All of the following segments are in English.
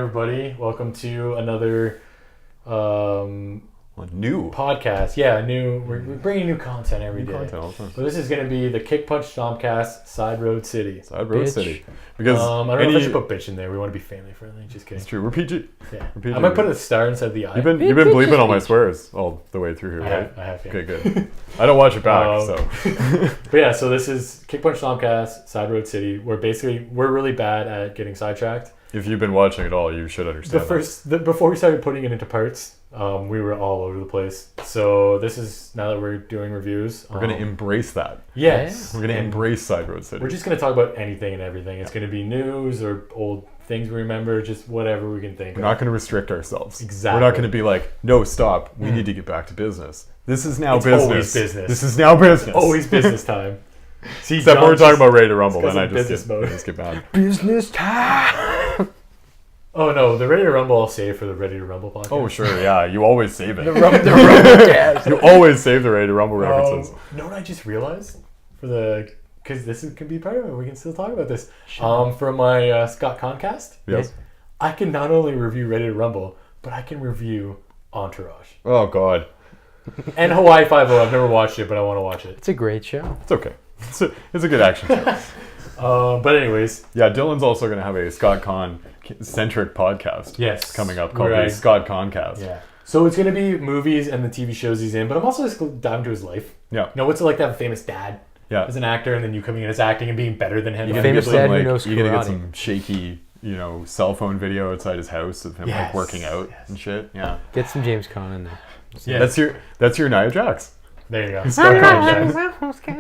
everybody. Welcome to another new podcast. Yeah, new. We're bringing new content every day. Content. So this is going to be the Kick Punch Stomp-Cast SideRoad City. SideRoad City. Because I don't know if I should put bitch in there. We want to be family friendly. Just kidding. It's true. We're PG. Yeah. We're PG. I might put a star instead of the I. You've been bleeping all my swears all the way through here, right? I have. Yeah. Okay, good. I don't watch it back, so. But yeah, so this is Kick Punch Stomp-Cast SideRoad City. We're really bad at getting sidetracked. If you've been watching at all, you should understand. Before we started putting it into parts, we were all over the place. So this is, now that we're doing reviews, we're going to embrace that. Yes. We're going to embrace SideRoad City. We're just going to talk about anything and everything. It's going to be news or old things we remember, just whatever we can think of. We're not going to restrict ourselves. Exactly. We're not going to be like, no, stop. We need to get back to business. This is now business. Always business. This is now business. Always business time. See, except when we're talking about Ready to Rumble, then I just get mad. Business time. Oh no, the Ready to Rumble I'll save for the Ready to Rumble podcast. Oh sure, yeah, you always save it. the Rumble You always save the Ready to Rumble references. You know what I just realized? Because this can be part of it, we can still talk about this. For my Scott Concast, yes, I can not only review Ready to Rumble, but I can review Entourage. Oh god. And Hawaii Five-0. I've never watched it, but I want to watch it. It's a great show. It's okay. It's a good action show. But anyways, yeah, Dylan's also going to have a Scott Con centric podcast. Yes, coming up called the Scott Concast. Yeah. So it's going to be movies and the TV shows he's in, but I'm also just going to dive into his life. Yeah. You know, what's it like to have a famous dad? Yeah. As an actor, and then you coming in as acting and being better than him. You're famous dad who knows you're going to get karate. some shaky, cell phone video outside his house of him like working out and shit. Yeah. Get some James Caan in there. Yeah. That's your Nia Jax. There you go. Scott Con.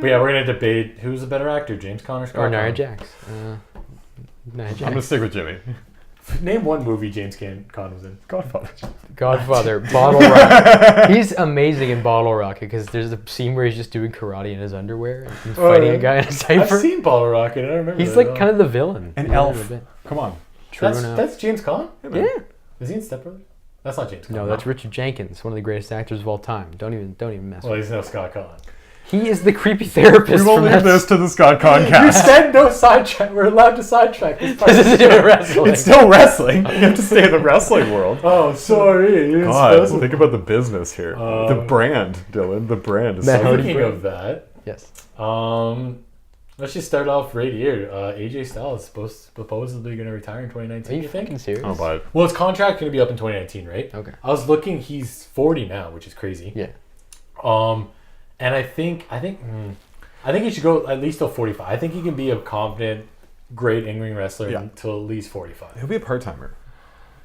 But yeah, we're going to debate who's a better actor, James Caan or Scott Or Nia Caan. Jax. Nia I'm going to Jax. stick with Jimmy. Name one movie James Caan was in. Godfather. Bottle Rocket. He's amazing in Bottle Rocket because there's a scene where he's just doing karate in his underwear and fighting a guy in a diaper. I've seen Bottle Rocket. I don't remember. He's like kind of the villain. An elf. Come on. True enough. That's James Caan? Yeah. Is he in Step Brothers? That's not James Caan. No, that's Richard Jenkins, one of the greatest actors of all time. Don't even mess Well, with he's no Scott Caan. him. He is the creepy therapist. We will leave this to the Scott Concast. You said no sidetrack. We're allowed to sidetrack this part. This is even wrestling. It's still wrestling. You have to stay in the wrestling world. Oh, sorry. You God, think about the business here. The brand, Dylan. The brand is Matt so Hardy Speaking brand. of that, Yes. let's just start off right here. AJ Styles is supposedly going to retire in 2019. Are you you think? fucking serious? Oh, but Well, his contract going to be up in 2019, right? Okay. I was looking. He's 40 now, which is crazy. Yeah. And I think he should go at least till 45. I think he can be a confident, great in-ring wrestler until at least 45. he'll be a part-timer.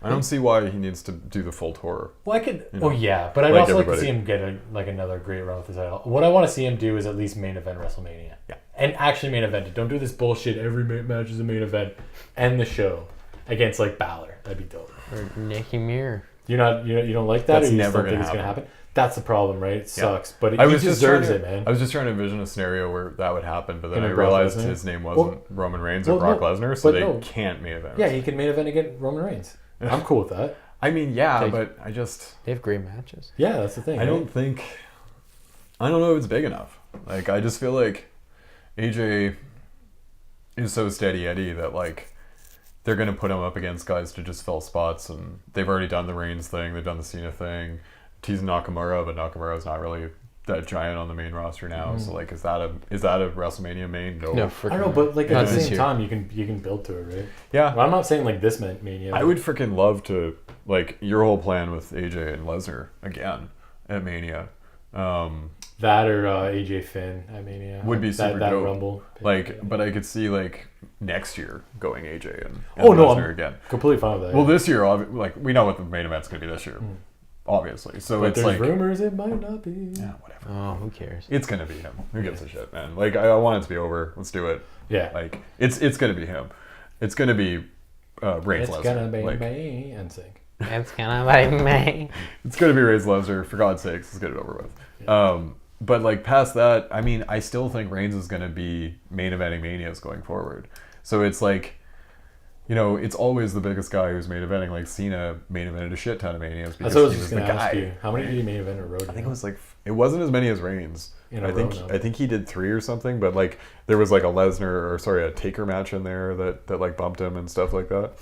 I don't see why he needs to do the full tour. Well, I could. Oh yeah, but I'd like also like to everybody. see him get another great run with the title. What I want to see him do is at least main event WrestleMania. Yeah. And actually main event it. Don't do this bullshit. Every match is a main event. End the show against like Balor. That'd be dope. Or Nicky Muir. You don't like that? That's or you never don't think gonna it's gonna happen. happen? That's the problem, right? It sucks, but he just deserves trying it, man. I was just trying to envision a scenario where that would happen, but then Him I and Brock realized Lesnar? his name wasn't Roman Reigns or well, Brock no, Lesnar, so but they no. can't main event. Yeah, he can main event against Roman Reigns. I'm cool with that. I mean, yeah, Take- but I just... They have great matches. Yeah, that's the thing. I don't know if it's big enough. Like, I just feel like AJ is so steady Eddie that, like, they're going to put him up against guys to just fill spots, and they've already done the Reigns thing, they've done the Cena thing, teasing Nakamura, but Nakamura's not really that giant on the main roster now, so, like, is that a WrestleMania main? No, I don't know, but like Not at the this same year. time, you can build to it, right? Yeah. Well, I'm not saying like this Mania. I would freaking love to, like, your whole plan with AJ and Lesnar again at Mania. That or AJ Finn at Mania Would be super that dope. Rumble. Like, but I could see, like, next year going AJ and I'm Lesnar again. completely fine with that. Well, this year, like, we know what the main event's going to be this year, obviously. So but it's there's like, rumors it might not be. yeah, whatever. Oh, who cares? It's going to be him. Who gives a shit, man? Like, I want it to be over. Let's do it. Yeah. Like, it's going to be him. It's going to be Reigns It's Lesnar. gonna be Like, me and sync. It's gonna be me. it's going to be Reigns Lesnar. For God's sakes, let's get it over with. Yeah. But, like, past that, I mean, I still think Reigns is going to be main eventing Manias going forward. So it's like, it's always the biggest guy who's main eventing. Like, Cena main evented a shit ton of Manias because That's what I was he just was the gonna ask guy. you. How many did he main event in a row? I think it was like, it wasn't as many as Reigns. In a I row, think no. I think he did 3 or something, but like there was like a Taker match in there that like bumped him and stuff like that.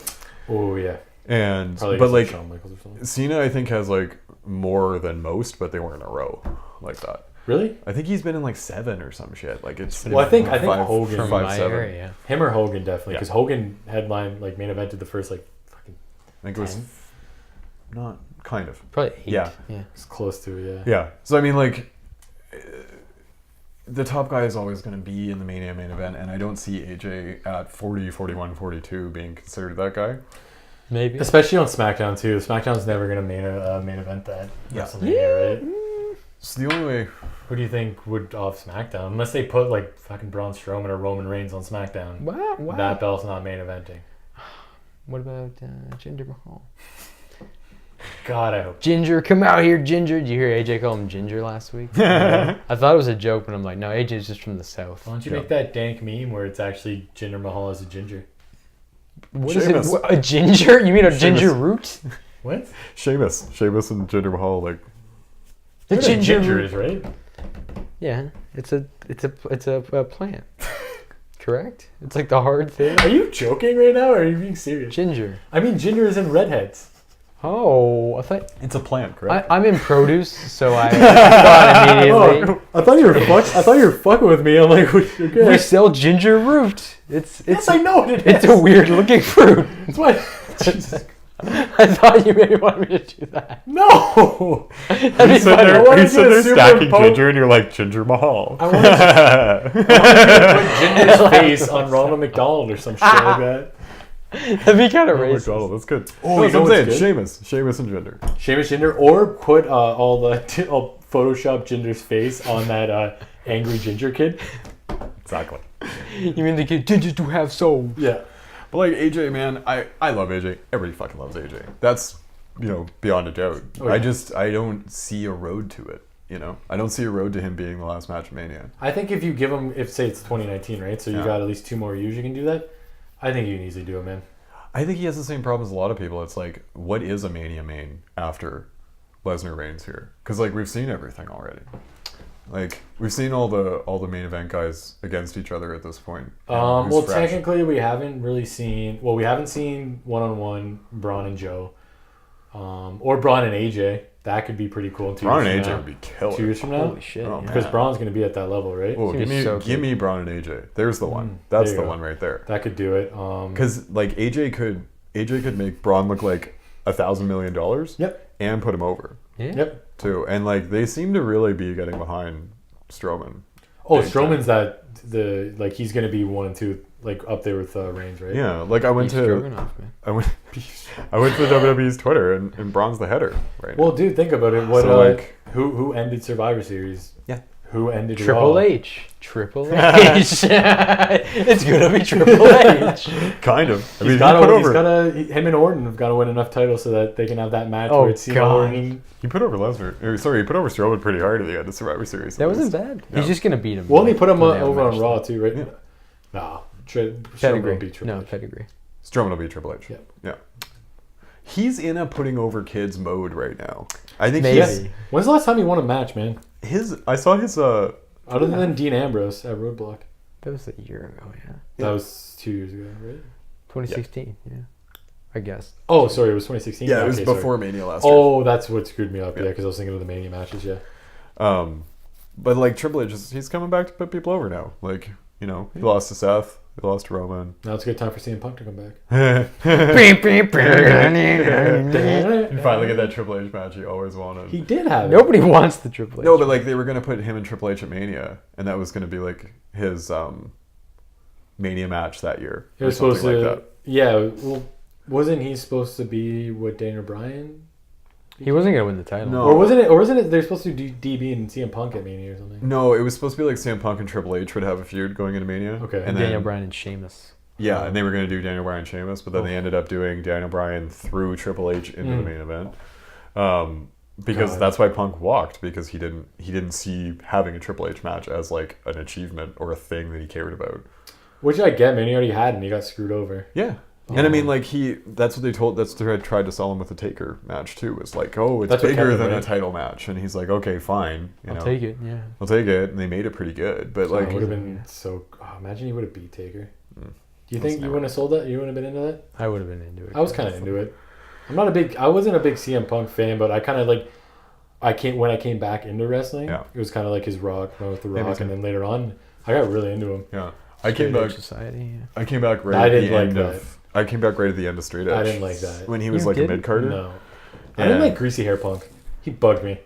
Oh yeah. And Probably but against, like Shawn Michaels or something. Cena, I think has like more than most, but they weren't in a row like that. Really? I think he's been in like 7 or some shit. Like it's Well, I think Hogan From five, my 7. area, yeah. Him or Hogan definitely, Yeah. because Hogan headlined like main evented the first like fucking. I think it was 10? not kind of. Probably 8. Yeah. Yeah. It's close to it, yeah. Yeah. So I mean, like, the top guy is always going to be in the main event, and I don't see AJ at 40, 41, 42 being considered that guy. Maybe. Especially on SmackDown too. SmackDown's never gonna main event that Yeah. WrestleMania, right? So the only way, Who do you think would off SmackDown? Unless they put like fucking Braun Strowman or Roman Reigns on SmackDown. Wow. That belt's not main eventing. What about Jinder Mahal? God, I hope. Ginger, come out here, Ginger. Did you hear AJ call him Ginger last week? I thought it was a joke, but I'm like, no, AJ's just from the South. Why don't you Yeah. make that dank meme where it's actually Jinder Mahal as a ginger? What is Sheamus. it? What, a ginger? You mean a ginger root? What? Sheamus and Jinder Mahal, like, The What a ginger root. is, right? Yeah, it's a plant. Correct? It's like the hard thing. Are you joking right now, or are you being serious? Ginger. I mean, ginger is in redheads. Oh, I thought it's a plant, correct? I'm in produce, so I thought immediately. Oh, I thought you were fucking with me. I'm like, okay. We sell ginger root. It's Yes, I know it is. it's a weird looking fruit. That's why. Jesus. I thought you maybe wanted me to do that. No. That'd You be sit funny. there, wanted you you sit to there stacking superimpose- Ginger, and you're like, Ginger Mahal. I wanted to put Ginger's face on Ronald McDonald or some shit like that. That'd be kind of Oh my racist. god, that's good. Oh, No, you that's know what I'm what's saying. good? Sheamus and Jinder. Sheamus Jinder, or put all the Photoshop Ginger's face on that angry ginger kid. Exactly. You mean the kid Ginger to have soul? Yeah. But like AJ, man, I love AJ. Everybody fucking loves AJ. That's, beyond a doubt. Oh, yeah. I don't see a road to it. I don't see a road to him being the last match of Mania. I think if you give him, say it's 2019, right? So you Yeah. got at least 2 more years you can do that. I think you can easily do it, man. I think he has the same problem as a lot of people. It's like, what is a Mania main after Lesnar Reigns here? Because like we've seen everything already. Like we've seen all the main event guys against each other at this point. Well, Who's fresh. technically we haven't really seen. Well, we haven't seen one-on-one Braun and Joe, or Braun and AJ. That could be pretty cool in 2 Braun years and from AJ now. would be killer. 2 years from now, Holy shit! Oh, yeah. because man. Braun's going to be at that level, right? Oh, Seems give so me good. Braun and AJ. There's the one. Mm, That's there the you go. one right there. That could do it. Because like AJ could make Braun look like $1,000 million. Yep. And put him over Yeah. Yep. too. And like they seem to really be getting behind Strowman. Oh, Big Strowman's he's going to be 1 and 2, like up there with Reigns, right? Yeah, like I went Beef to Stroganoff, man. I went to WWE's Twitter and Braun's the header right Well, now. dude, think about it. What So, like- who ended Survivor Series? Yeah. Who ended Triple Raw? H. Triple H. It's gonna be Triple H. Kind of. I mean, He's him and Orton have got to win enough titles so that they can have that match Oh, where it's Cena God. Orton. he put over Lesnar. He put over Strowman pretty hard at the end of Survivor Series. That wasn't bad. Yeah. He's just gonna beat him. Well, they put him when they have a over on match. Raw too, right? Yeah. Nah, Strowman Pedigree. will beat Triple No, H. pedigree. Strowman will be Triple H. Yeah. Yeah. He's in a putting over kids mode right now. I think Maybe. he's When's the last time he won a match, man? I saw his Other than Dean Ambrose at Roadblock. That was a year ago. Yeah. That was 2 years ago, right? 2016. Yeah. I guess. Oh, sorry, it was 2016. it was Okay, sorry. before Mania last year. Oh, that's what screwed me up. Yeah. Yeah, because I was thinking of the Mania matches. Yeah. But like Triple H, he's coming back to put people over now. Like he lost to Seth, he lost to Roman. Now it's a good time for CM Punk to come back. You finally get that Triple H match you always wanted. He did have it. Nobody wants the Triple H. No, but like they were gonna put him and Triple H at Mania, and that was gonna be like his Mania match that year. It or was supposed something to. like that. Yeah. Well, wasn't he supposed to be what Daniel Bryan? He wasn't gonna win the title. No. Or wasn't it? They're supposed to do DB and CM Punk at Mania or something. No, it was supposed to be like CM Punk and Triple H would have a feud going into Mania. Okay. and Daniel then, Bryan and Sheamus. Yeah, and they were gonna do Daniel Bryan Sheamus, but then they ended up doing Daniel Bryan through Triple H into the main event. Because God. that's why Punk walked, because he didn't see having a Triple H match as like an achievement or a thing that he cared about. Which I get, man. He already had, and he got screwed over. Yeah. And I mean, like that's what they told. That's what they tried to sell him with the Taker match too. It's like, oh, it's That's what bigger Kevin than a Owens- title match, and he's like, okay, fine, I'll take it. Yeah. I'll take it. And they made it pretty good, but like, It would have been so. Oh, imagine he would have beat Taker. Do you That's think you never- wouldn't have sold that? You wouldn't have been into that? I would have been into it. I was kind of into it. I wasn't a big CM Punk fan, but I kind of like, when I came back into wrestling, it was kind of like his Rock, with the Rock, and then later on, I got really into him. Yeah. I came back Society. Yeah. I came back right at the end of I came back right at the end of Straight Edge. I didn't like that. When he was like a mid-carder? No. I didn't like greasy hair Punk. He bugged me.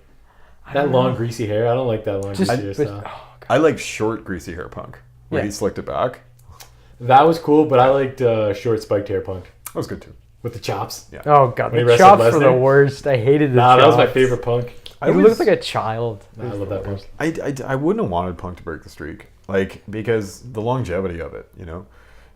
That long greasy hair, I don't like that long greasy hair style. I like short greasy hair Punk. Where he slicked it back. That was cool, but I liked short spiked hair Punk. That was good too. With the chops. Yeah. Oh god, When he the wrestled chops were the Lesnar? worst. I hated the chops. Nah, that was my favorite Punk. He looked like a child. Nah, I love that Punk. I wouldn't have wanted Punk to break the streak. Like, because the longevity of it,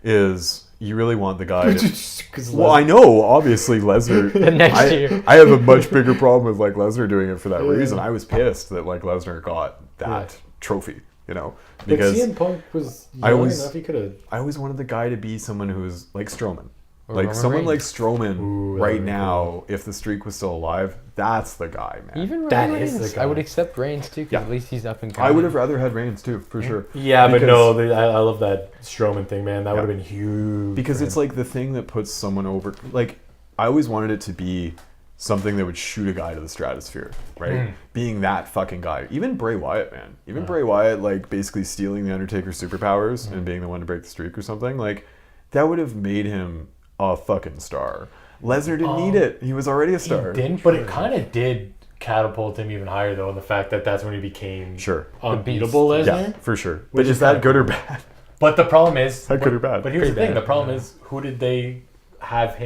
is you really want the guy to... Well, I know, obviously, Lesnar... The next year. I have a much bigger problem with, like, Lesnar doing it for that reason. I was pissed that, like, Lesnar got that trophy, Because Because CM Punk was young enough, he could have... I always wanted the guy to be someone who was like Strowman. Or Like, Roman someone Reigns. like Strowman that would be now, if the streak was still alive, that's the guy, man. Even That Reigns. is the guy. I would accept Reigns too, because at least he's up and coming. I would have rather had Reigns, too, for sure. Yeah, but Because- no, I love that Strowman thing, man. That would have been huge. Because it's like the thing that puts someone over. Like, I always wanted it to be something that would shoot a guy to the stratosphere, right? Being that fucking guy. Even Bray Wyatt, man. Even Bray Wyatt, like, basically stealing the Undertaker's superpowers and being the one to break the streak or something. Like, that would have made him a fucking star. Lesnar didn't need it. He was already a star. He didn't, but it kind of did catapult him even higher, though, in the fact that that's when he became unbeatable Lesnar. Yeah, for sure. But Which is is that kinda good or cool. bad? But the problem is... That good or bad? But here's the Pretty thing. bad, The problem is, who did they have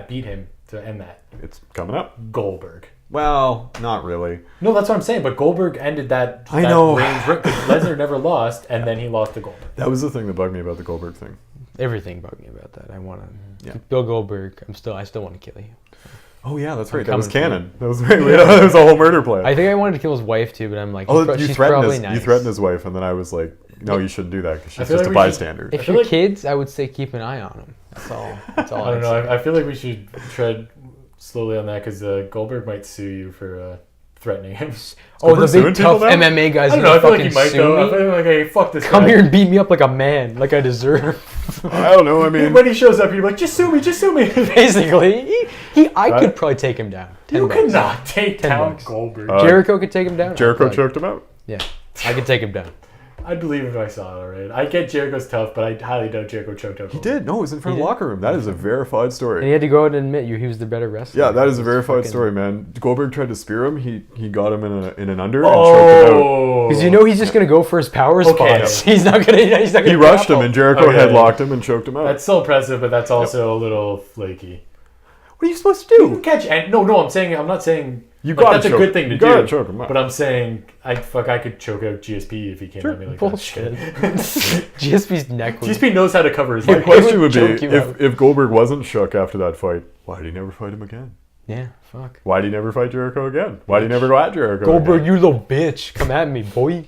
beat him to end that? It's coming up. Goldberg. Well, not really. No, that's what I'm saying. But Goldberg ended that. I know. Because Lesnar never lost, and then he lost to Goldberg. That was the thing that bugged me about the Goldberg thing. Everything bugged me about that. I want to... Yeah. Bill Goldberg, I still want to kill you. Oh, yeah, that's right. That coming was for canon. That was right. That was a whole murder plan. I think I wanted to kill his wife too, but I'm like, Oh, she's probably nice. You threatened his wife, and then I was like, no, you shouldn't do that because she's feel just like a we should- bystander. If feel you're like- kids, I would say keep an eye on them. That's all. That's all. I don't I'd know. say. I feel like we should tread slowly on that because Goldberg might sue you for threatening him. Oh, the suing big people tough now? MMA guys I don't gonna know. I feel like fucking he might sue though. I me. feel like, hey, fuck this Come guy. here and beat me up like a man, like I deserve. I don't know. I mean, When he shows up, you're like, just sue me, just sue me. Basically, I could probably take him down. You $10. cannot take 10 down bucks. Goldberg. Jericho could take him down. Jericho I'd choked him out. Yeah, I could take him down. I'd believe if I saw it, alright. I get Jericho's tough, but I highly doubt Jericho choked out He Goldberg. did. No, it was in front He of the did? locker room. That is a verified And story. he had to go out and admit he was the better wrestler. Yeah, that is a It's verified fucking- story, man. Goldberg tried to spear him. He got him in an under and choked him out. Oh. Because he's just gonna go for his power Okay. spots. He's not gonna. He's not gonna. He rushed him, grapple. and Jericho Okay. headlocked him and choked him out. That's still impressive, but that's also a little flaky. What are you supposed to You do? can catch and I'm not saying You like, gotta that's a choke- good thing to you gotta do. choke him out. But I'm saying I could choke out GSP if he came at me like Bullshit. that. GSP's neck was. GSP knows how to cover his My neck. question would be, choke you out. if Goldberg wasn't shook after that fight, why did he never fight him again? Yeah, fuck. Why did he never fight Jericho again? Why did he never go at Jericho Goldberg, again? you little bitch, come at me, boy.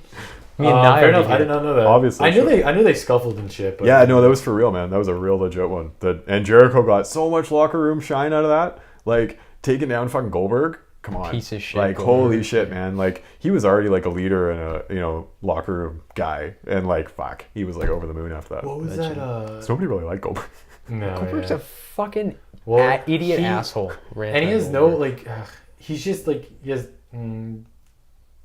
Me and Fair Nia enough. did I it. did not know that. Obviously, I knew sure. they scuffled and shit. But Yeah, no, that was for real, man. That was a real legit one. And Jericho got so much locker room shine out of that. Like, taking down fucking Goldberg. Come on. Piece of shit, Like, Goldberg. holy shit, man. Like, he was already like a leader and a, locker room guy. And like, fuck. He was like over the moon after that. What was Legend. that? So nobody really liked Goldberg. No, Goldberg's yeah. a fucking Well, idiot he- asshole. And he has no like. He's just like he has.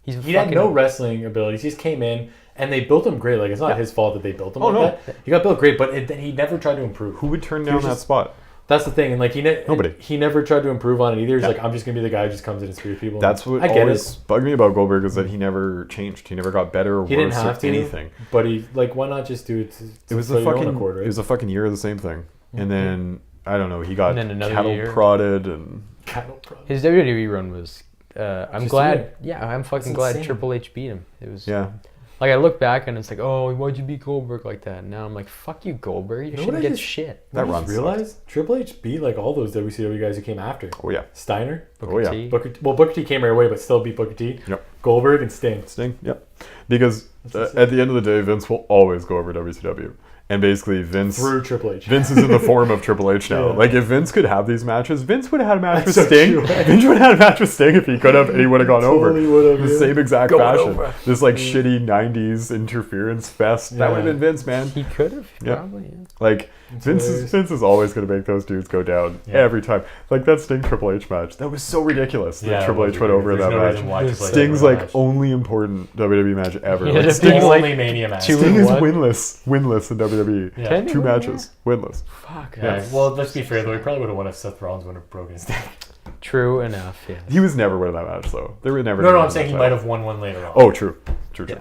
He had no wrestling abilities. He just came in and they built him great. Like it's not his fault that they built him like that. He got built great, but he never tried to improve. Who would turn down that spot? That's the thing, and like Nobody. He never tried to improve on it either. He's like, I'm just gonna be the guy who just comes in and spears people. That's what I get always it. bugged me about Goldberg is that he never changed. He never got better or He didn't worse have or to, anything. but he like why not just do it? It was for a your own fucking accord, right? it was a fucking year of the same thing. And then I don't know, he got And then another cattle year. prodded and cattle prod. His WWE run was. I'm Just glad. weird. Yeah, I'm fucking It's glad insane. Triple H beat him. It was. yeah. Like I look back and it's like, oh, why'd you beat Goldberg like that? And now I'm like, fuck you, Goldberg. You know what shouldn't I get just- shit. That I run just realized Triple H beat like all those WCW guys who came after. Oh yeah. Steiner, Booker yeah. T. Booker T came right away, but still beat Booker T. Yep. Goldberg and Sting. Sting, yep. Because That's at the end of the day, Vince will always go over WCW. And basically Vince Through Triple H. Vince is in the form of Triple H now. Yeah. Like if Vince could have these matches, Vince would have had a match That's with so Sting. true. Vince would have had a match with Sting if he could have, and he would have gone Totally over. would've, The yeah. same exact Going fashion. over. This like shitty '90s interference fest. That Yeah. would have been Vince, man. He could have Yeah. probably. Yeah. Like Vince is always going to make those dudes go down every time. Like that Sting Triple H match, that was so ridiculous that Triple H went over in that match. Sting's like only important WWE match ever. Like, Sting's only Mania match. Sting is winless in WWE. Yeah. 2 matches, winless. Fuck. Yeah. Well, let's be fair though. He probably would have won if Seth Rollins would have broken his neck. True enough. Yeah. He was never winning that match though. They were never. No, I'm saying he might have won one later on. Oh, true. Yeah.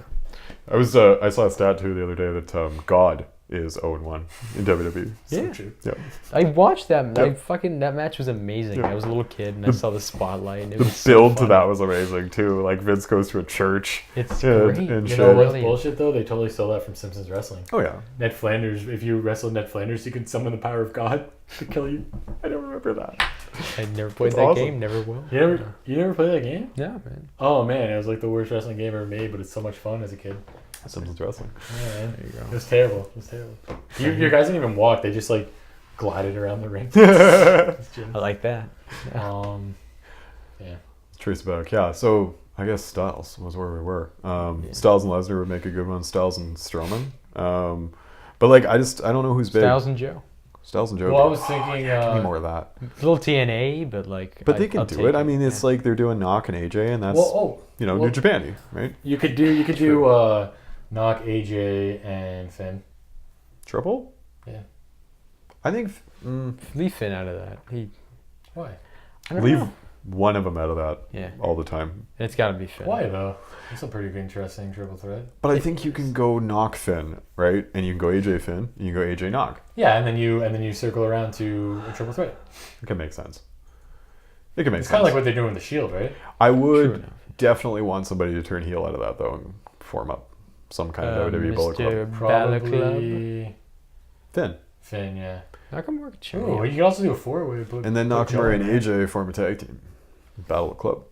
I saw a stat too the other day that God is 0-1 in WWE. Yeah. So true. Yeah. I watched that. Yep. That match was amazing. Yeah. I was a little kid and I saw the spotlight. And it was The build so to that was amazing too. Like Vince goes to a church. It's great. And You shit. know what's bullshit though? They totally stole that from Simpsons Wrestling. Oh yeah. Ned Flanders. If you wrestled Ned Flanders, you could summon the power of God to kill you. I don't remember that. I never played That's that awesome. game. Never will. You never played that game? Yeah, man. Oh man, it was like the worst wrestling game ever made, but it's so much fun as a kid. Simpsons Wrestling. Yeah, man. There you go. It was terrible. Your guys didn't even walk. They just like glided around the ring. I like that. Yeah. Trace back. Yeah. So I guess Styles was where we were. Styles and Lesnar would make a good one. Styles and Strowman. But like I don't know who's big. Styles and Joe. Styles and Joe. Well, I was thinking. Give me more of that. A little TNA, but like. But they can do it. I mean, it's like they're doing Knock and AJ, and that's New Japan, right? You could do Knock, AJ, and Finn. Triple? Yeah. I think leave Finn out of that. Why? I don't leave know. one of them out of that. Yeah. All the time. It's got to be Finn. Why though? It's a pretty interesting triple threat. But I think you can go Knock Finn, right? And you can go AJ Finn, and you can go AJ Knock. Yeah, and then you circle around to a triple threat. It can make sense. It can make It's sense. kind of like what they're doing with the Shield, right? I would definitely want somebody to turn heel out of that though and form up some kind of WWE Bullet Club. Probably Finn, yeah. Nakamura could show Oh, you can also do a 4-way. and then Nakamura and AJ form a tag team. Battle Club.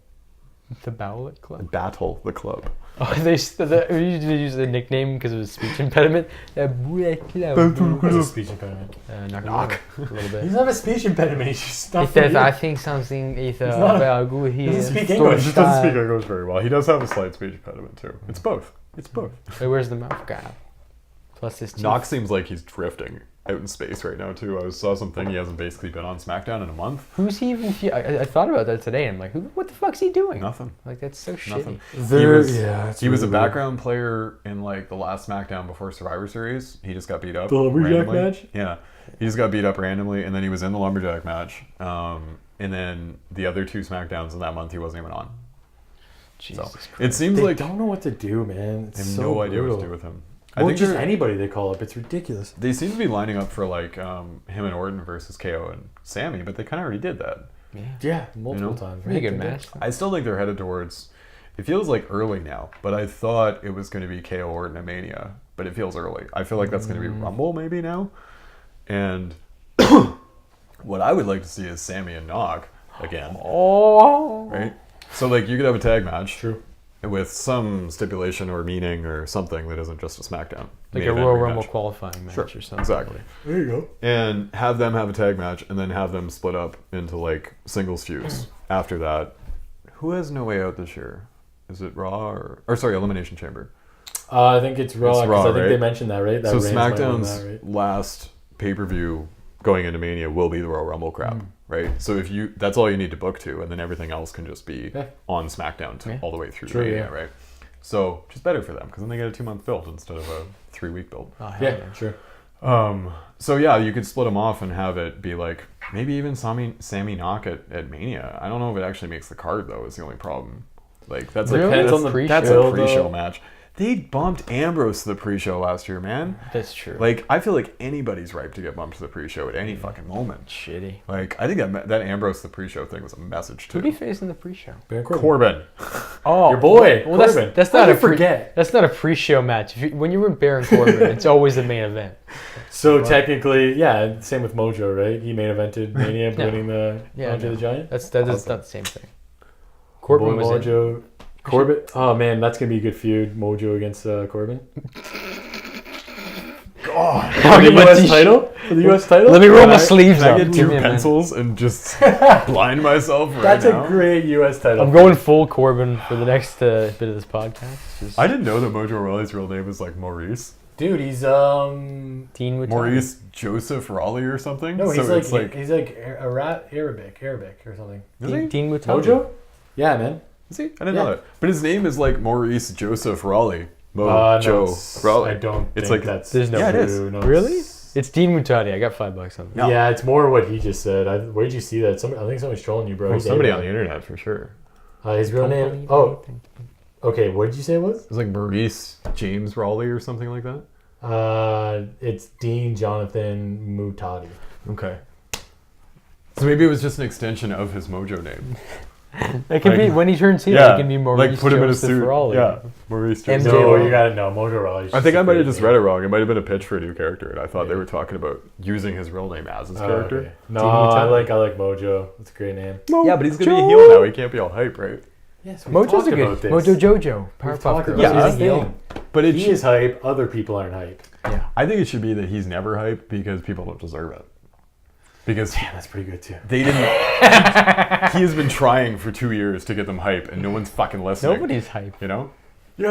The Battle Club. Battle the Club. Oh, they use the nickname because of his speech impediment. What's a speech impediment? Knock. A little He bit. doesn't have a speech impediment. He's just He not. says, I think something is about good here. He doesn't speak English. He doesn't speak English very well. He does have a slight speech impediment too. It's both. Wait, where's the mouth guy? Plus his teeth. Knox seems like he's drifting out in space right now too. I saw something. He hasn't basically been on SmackDown in a month. Who's he even? I thought about that today. And I'm like, what the fuck's he doing? Nothing. Like that's so Nothing. shitty. He was a background player in like the last SmackDown before Survivor Series. He just got beat up. The Lumberjack randomly. match? Yeah. He just got beat up randomly, and then he was in the Lumberjack match. And then the other 2 SmackDowns in that month, he wasn't even on. Jesus So Christ. it seems They like don't know what to do, man. I It's have so no idea what brutal. to do with him. Or I think just they're- anybody they call up. It's ridiculous. They seem to be lining up for like him and Orton versus KO and Sammy, but they kind of already did that. Yeah, multiple know? times. Pretty Right? good match. I still think they're headed towards. It feels like early now, but I thought it was going to be KO Orton and Mania, but it feels early. I feel like that's going to be Rumble maybe now. And what I would like to see is Sammy and Nog again. Oh. Right? So like you could have a tag match. True. With some stipulation or meaning or something that isn't just a SmackDown. Like main a event Royal rematch. Rumble qualifying match or something. Exactly. There you go. And have them have a tag match and then have them split up into like singles feuds after that. Who has No Way Out this year? Is it Raw or sorry, Elimination Chamber? I think it's Raw. It's Raw, I think right? they mentioned that, right? That So Reigns might win SmackDown's that, right? last pay-per-view going into Mania will be the Royal Rumble crap, right? So if you that's all you need to book to, and then everything else can just be on SmackDown all the way through Mania, right? So just better for them because then they get a 2-month build instead of a 3-week build. Oh, Yeah, sure. So yeah, you could split them off and have it be like maybe even Sammy Knock at Mania. I don't know if it actually makes the card though. Is the only problem. Like that's Really? like Depends that's, on the that's pre-show, a pre-show though. match. They bumped Ambrose to the pre-show last year, man. That's true. Like I feel like anybody's ripe to get bumped to the pre-show at any fucking moment. shitty. Like I think that Ambrose to the pre-show thing was a message Who'd too. he face in the pre-show? Baron Corbin. Corbin. Oh, Your boy, Well, Corbin. that's How not do a you forget. That's not a pre-show match. When you're with Baron Corbin, it's always the main event. So technically, yeah, same with Mojo, right? He main evented Mania, Yeah. winning the Andre the Giant. That's not the same thing. Corbin was in. Mojo. Corbin. Oh man, that's gonna be a good feud. Mojo against Corbin. God. For the U.S. title. For the U.S. title. Let me roll my Can sleeves I up. get Give 2 me a minute. pencils and just blind myself right That's now? a great U.S. title. I'm going full Corbin for the next bit of this podcast. Just, I didn't know that Mojo Rawley's real name was like Maurice. Dude, he's Dean Mutati. Maurice Joseph Raleigh or something. No, he's so he's like Arabic or something. Is he? Dean Mutati. Mojo? Yeah, man. Is he? I didn't know that. But his name is like Maurice Joseph Raleigh. Mojo no, Raleigh. I don't It's think like that's... There's no... Yeah, it is. No, Really? It's Dean Mutati. I got $5 on it. No. Yeah, it's more what he just said. Where'd you see that? I think somebody's trolling you, bro. Well, He's somebody Arab. on the internet for sure. His real name... Oh, okay. What did you say it was? It was like Maurice James Raleigh or something like that. It's Dean Jonathan Mutati. Okay. So maybe it was just an extension of his Mojo name. It can be when he turns heel. Yeah, It can be Maurice like put him in a Joseph suit. Raleigh. Yeah, Maurice MJ Joseph. No, Raleigh. you gotta know. Mojo Raleigh. I think I might have just read it wrong. It might have been a pitch for a new character, and I thought they were talking about using his real name as his character. Okay. No, I like Mojo. It's a great name. Yeah, but he's gonna be a heel now. He can't be all hype, right? Yes, Mojo's a good... Mojo Jojo. Powerpuff Girls. Yeah, He's heel. But He is hype. Other people aren't hype. Yeah. I think it should be that he's never hype because people don't deserve it. Because Damn, that's pretty good too. they didn't. He has been trying for 2 years to get them hype, and no one's fucking listening. Nobody's hype. You know? You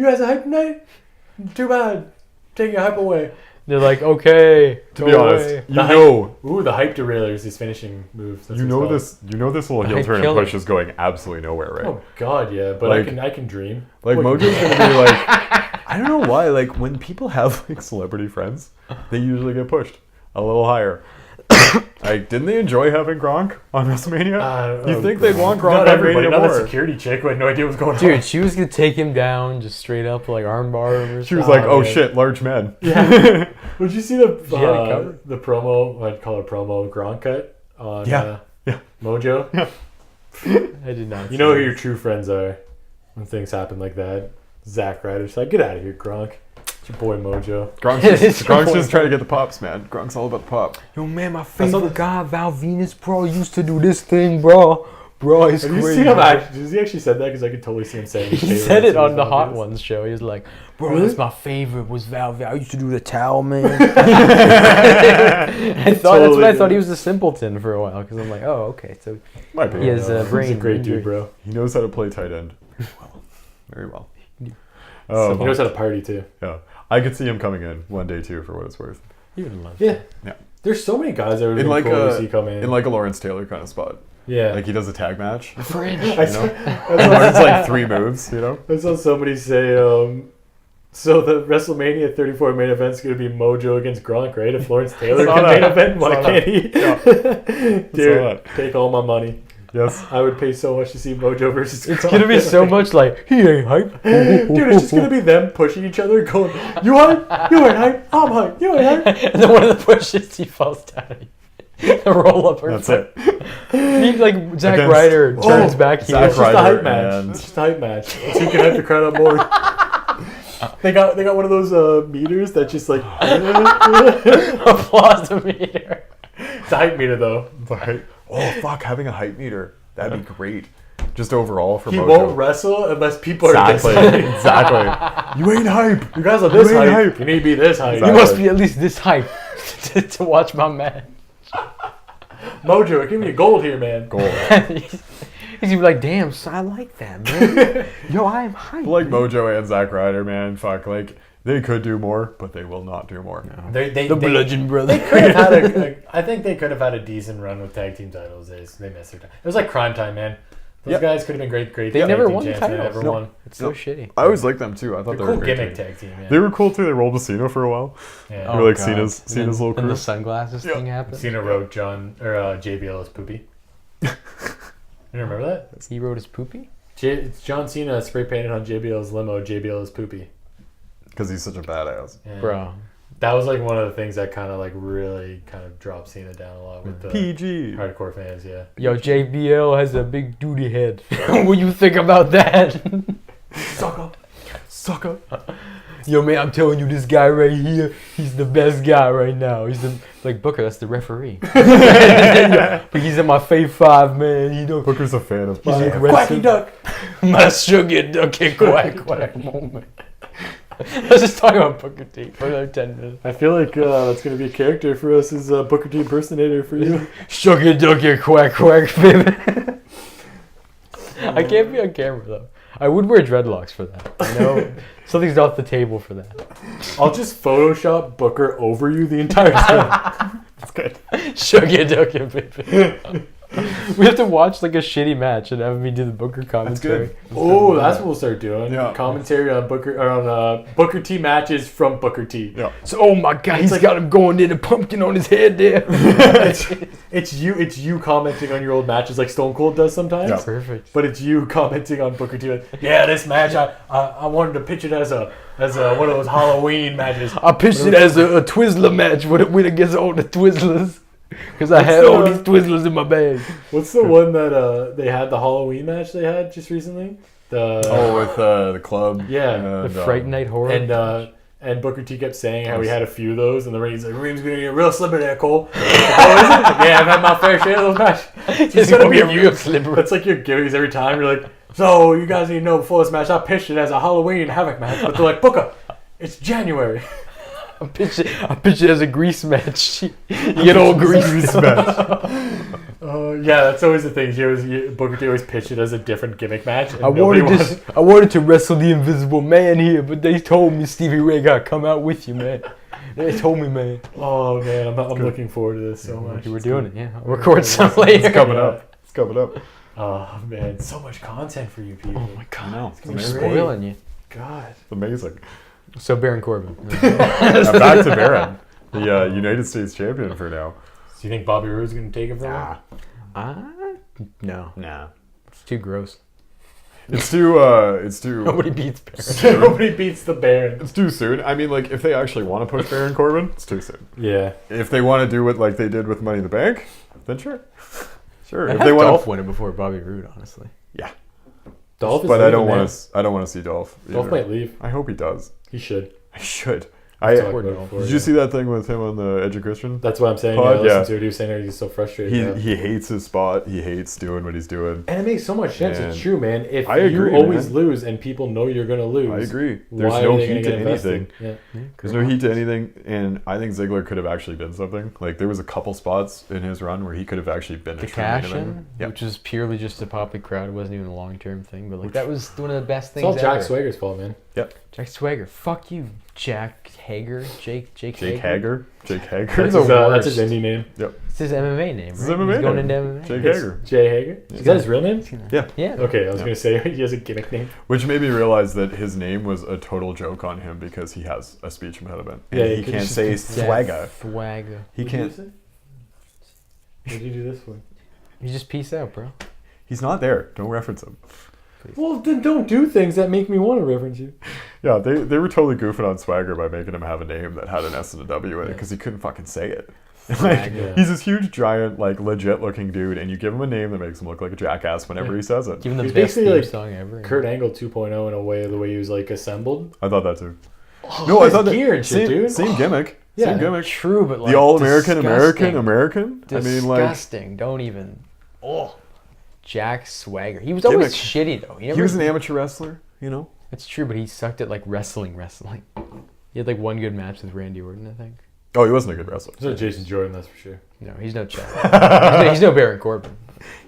guys are hype tonight? Too bad. Take your hype away. They're like, okay. To be honest, away. you know. Ooh, the hype deraillers, his finishing moves. That's You what know it's this. You know this little heel Hype turn and killer. push is going absolutely nowhere, right? called. Oh God, yeah. But Like- I can dream. Like What- Mojo's gonna be like, I don't know why. Like when people have like celebrity friends, they usually get pushed a little higher. Like, didn't they enjoy having Gronk on WrestleMania? You think they'd want Gronk Not on everybody. Mania Not that more? security chick who had no idea what was going on. Dude, she was going to take him down just straight up like armbar him or She was something. like, "Oh man. shit, large men." Yeah. Would you see She had it covered. the promo? I'd call it promo Gronk cut on Yeah. Mojo. Yeah. I did not. You know who your true friends are when things happen like that. Zack Ryder's like, get out of here, Gronk. It's your boy Mojo. It's Gronk's just trying to get the pops, man. Gronk's all about the pop. Yo, man, my saw favorite the- guy, Val Venus, bro, used to do this thing, bro. Bro, he's Have you crazy. seen him actually? Has he actually said that? Because I could totally see him saying his He favorite said it wrestlers on the Val Hot Venus. Ones show. He was like, bro, Really? that's my favorite was Val. I used to do the towel, man. That's what I thought. He was a simpleton for a while because I'm like, oh, okay. So Might be. he has He's brain a great injury. dude, bro. He knows how to play tight end. Well, very well. He Oh, knows how to party too. yeah. I could see him coming in one day too, for what it's worth. He would love. Yeah. Yeah. There's so many guys that would be In like cool to a see come in. in like a Lawrence Taylor kind of spot. yeah. Like he does a tag match. Fringe. I You saw, know? I He saw- learns like 3 moves. You know. I saw somebody say, so the WrestleMania 34 main event's going to be Mojo against Gronk, right? If Lawrence Taylor Saw can that. main event, why Saw can't he? Saw Dude, that. take all my money. Yes. I would pay so much to see Mojo versus Gronk. It's gonna be so much like he ain't hype. Dude, it's just going to be them pushing each other, going, you hype? You ain't hype? I'm hype. You ain't hype? And then one of the pushes, he falls down. The roll up. That's it. He, like Zack Against- Ryder turns back Zack heel. It's just a Ryder hype match. and- It's just a hype match. It's who can hype the crowd up more. They got one of those meters that just like Applause meter. it's a hype meter though. Right. Oh fuck, having a hype meter. That'd be great. Just overall for He Mojo. won't wrestle unless people are this Exactly. hype. Exactly. You ain't hype. You guys are this You ain't hype. hype. You need to be this hype. Exactly. You must be at least this hype to watch my man. Mojo, give me a gold here, man. Goal. He's gonna be like, damn, son, I like that, man. Yo, I am hype. Like Mojo and Zack Ryder, man. Fuck, like they could do more, but they will not do more. They The Bludgeon Brother. could have had I think they could have had a decent run with tag team titles. They missed their time. It was like Crime Time, man. Those Yep. guys could have been great They tag never team won the champs, and they titles. never No. won. It's so shitty. I always liked them too. I thought They're they cool were great. gimmick too. tag team, yeah. They were cool too. They rolled the Cena for a while. yeah. They were like God. Cena's And then- little And crew. the sunglasses Yep. thing happened. Cena wrote JBL as poopy. You remember that? He wrote his poopy? It's John Cena spray painted on JBL's limo. JBL is poopy. Because he's such a badass. Yeah. Bro. That was like one of the things that kind of like really kind of dropped Cena down a lot with the PG. hardcore fans. Yeah. Yo, JBL has a big duty head. What do you think about that? Sucker. Sucker. Yo, man, I'm telling you, this guy right here, he's the best guy right now. He's the like Booker, that's the referee. But he's in my Fave 5, man. You know, Booker's a fan of he's Quacky aggressive. duck. My sugar ducky quack quack moment. Let's just talk about Booker T for another 10 minutes. I feel like that's gonna be a character for us as a Booker T impersonator for you. Sugar ducky quack quack, baby. I can't be on camera though. I would wear dreadlocks for that. You know, something's off the table for that. I'll just Photoshop Booker over you the entire time. That's good. Shuggy ducky, baby. We have to watch like a shitty match and have me do the Booker commentary. That's good. That's what we'll start doing. Yeah. Commentary on Booker T matches from Booker T. Yeah. So, oh my God, he's got him going in a pumpkin on his head there. it's you commenting on your old matches like Stone Cold does sometimes. Yeah. Perfect. But it's you commenting on Booker T. Like, yeah, this match I wanted to pitch it as one of those Halloween matches. I pitched it as a Twizzler match with against all the Twizzlers. Because I had all these Twizzlers in my bag. What's the one that they had, the Halloween match they had just recently? With the club. Yeah. The Fright Night Horror. And Booker T kept saying how he had a few of those, and the ring's like, "Ring's gonna get real slippery there, Cole." Like, oh, is it? Like, yeah, I've had my fair share of those matches. It's gonna be a real slippery. That's like your gimmicks every time. You're like, so you guys need to know before this match, I pitched it as a Halloween Havoc match, but they're like, Booker, it's January. I pitched it as a grease match. You get all grease match. Yeah, that's always the thing. Booker T always pitched it as a different gimmick match. I wanted to wrestle the Invisible Man here, but they told me Stevie Ray got to come out with you, man. They told me, man. Oh man, I'm looking forward to this so much. We're doing it, yeah. I'll record some later. It's coming up. Oh man, so much content for you people. Oh my God, no, we're spoiling you. God, it's amazing. So Baron Corbin. Back to Baron, the United States champion for now. Do you think Bobby Roode's going to take him from him? No. Nah. It's too gross. It's too. Nobody beats Baron. Nobody beats the Baron. It's too soon. I mean, like, if they actually want to push Baron Corbin, it's too soon. Yeah. If they want to do it like they did with Money in the Bank, then sure. Sure. If they want Dolph win it before Bobby Roode, honestly. Yeah. Dolph is but I don't want to see Dolph. Dolph might leave. I hope he does. He should. I should. Did you see that thing with him on the Edge of Christian? That's what I'm saying. I listened to it. He was saying that he's so frustrated. He hates his spot. He hates doing what he's doing. And it makes so much sense. It's true, man. If you always lose and people know you're going to lose. I agree. There's no heat to anything. Yeah. There's no heat to anything. And I think Ziggler could have actually been something. Like, there was a couple spots in his run where he could have actually been the cash-in, which was purely just to pop the crowd. It wasn't even a long-term thing. But like that was one of the best things ever. It's all Jack Swagger's fault, man. Yep. Jack Swagger. Fuck you, Jack Hager. Jake Hager. Jake Hager. That's his indie name. Yep. It's his MMA name, right? It's his MMA He's going name. into MMA. Jake Hager. Jay Hager? Is that his real name? Yeah. Yeah. Okay, I was going to say he has a gimmick name. Which made me realize that his name was a total joke on him because he has a speech impediment. And he can't say swagger. Swagger. He can't. What did you do this for? You just peace out, bro. He's not there. Don't reference him. Well, then don't do things that make me want to reference you. Yeah, they were totally goofing on Swagger by making him have a name that had an S and a W in it because he couldn't fucking say it. Like, he's this huge, giant, like, legit-looking dude, and you give him a name that makes him look like a jackass whenever he says it. Give him the he's best basically theme song ever. Kurt Angle 2.0 in a way, the way he was, like, assembled. I thought that, too. No, I thought that... Gear and shit, dude. Same gimmick. Yeah, same gimmick. True, but, like, the all-American, Disgusting. American? I mean, like... Disgusting. Don't even... Oh. Jack Swagger. He was always shitty, though. He was an amateur wrestler, you know? It's true, but he sucked at, like, wrestling. He had, like, one good match with Randy Orton, I think. Oh, he wasn't a good wrestler. He's not Jason Jordan, that's for sure. No, he's no Chad. he's no Baron Corbin.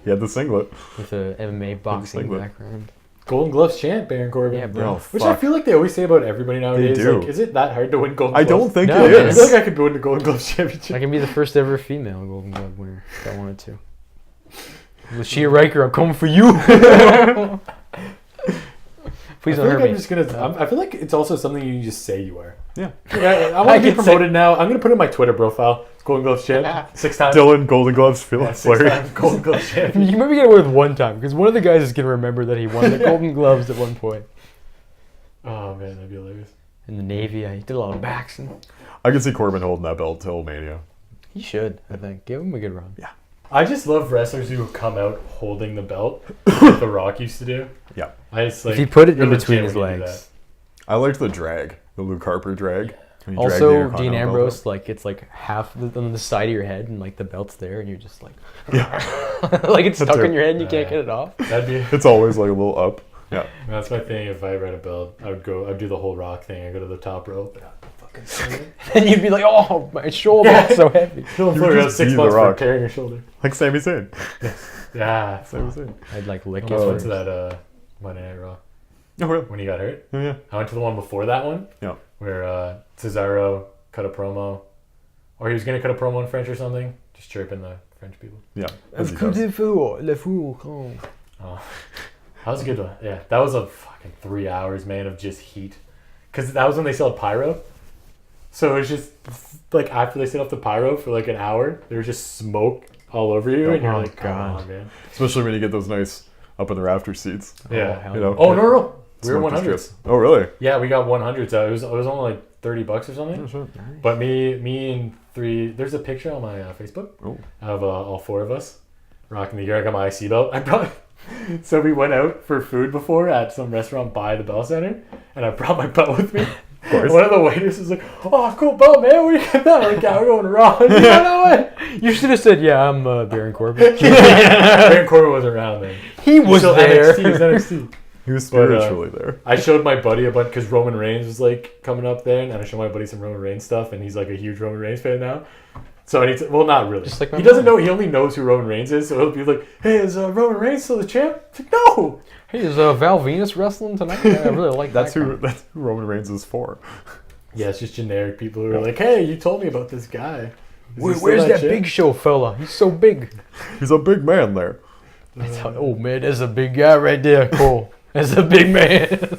He had the singlet. With a MMA boxing background. Golden Gloves champ, Baron Corbin. Yeah, bro. Which I feel like they always say about everybody nowadays. They do. Like, is it that hard to win Golden Gloves? I don't think it is. I feel like I could win the Golden Gloves championship. I can be the first ever female Golden Glove winner if I wanted to. Lucia Riker, I'm coming for you. Please don't hurt me. I'm just gonna. I feel like it's also something you just say you are. Yeah. I want to be promoted now. I'm gonna put it in my Twitter profile. Golden Gloves champ, 6 times. Dylan Golden Gloves Fleury. 6 times Golden Gloves champ. You maybe get away with one time because one of the guys is gonna remember that he won the Golden Gloves at one point. Oh man, that'd be hilarious. In the Navy, he did a lot of boxing. I can see Corbin holding that belt till Mania. He should, I think. Give him a good run. Yeah. I just love wrestlers who come out holding the belt, like The Rock used to do. Yeah. I just like. If he put it in between his legs. I liked the drag, the Luke Harper drag. Also, Dean Ambrose, like it's like half on the side of your head, and like the belt's there, and you're just like, like it's stuck in your head, and you can't get it off. It's always like a little up. Yeah. That's my thing. If I ever had a belt, I'd do the whole Rock thing. I go to the top rope. And you'd be like, oh, my shoulder's so heavy. Dylan Fleury has 6 months for carrying your shoulder. Like Sami Zayn. Yeah. Sami Zayn. I'd like lick it. I went to that Monday Night Raw. Oh, really? When he got hurt. Oh, yeah. I went to the one before that one. Yeah. Where Cesaro cut a promo. Or he was going to cut a promo in French or something. Just chirping the French people. Yeah. Oh, that was a good one. Yeah, that was a fucking 3 hours, man, of just heat. Because that was when they sold pyro. So it was just, like, after they set off the pyro for, like, an hour, there was just smoke all over you, and you're like, come on, man. Especially when you get those nice up in the rafter seats. Yeah. You know, no. We were 100s. Oh, really? Yeah, we got 100s. It was only, like, $30 or something. Oh, sure. But me and there's a picture on my Facebook of all four of us rocking the gear. I got my IC belt. So we went out for food before at some restaurant by the Bell Center, and I brought my belt with me. Of course. One of the waiters was like, "Oh, cool belt, man. Where you get that?" I'm like, "Yeah, we're going to Raw." No way. You should have said, "Yeah, I'm Baron Corbin." Baron Corbin wasn't around then. He was there. NXT, he was NXT. He was spiritually there. I showed my buddy a bunch because Roman Reigns was like coming up there, and I showed my buddy some Roman Reigns stuff, and he's like a huge Roman Reigns fan now. So I need to, well, not really. Just like he doesn't know. He only knows who Roman Reigns is, so he'll be like, "Hey, is Roman Reigns still the champ?" It's like, no. Hey, is Val Venus wrestling tonight? Yeah, I really like that's that. That's who Roman Reigns is for. Yeah, it's just generic people who are like, "Hey, you told me about this guy. Where's that Big Show fella? He's so big." He's a big man there. Oh man, there's a big guy right there. Cool. That's a big man.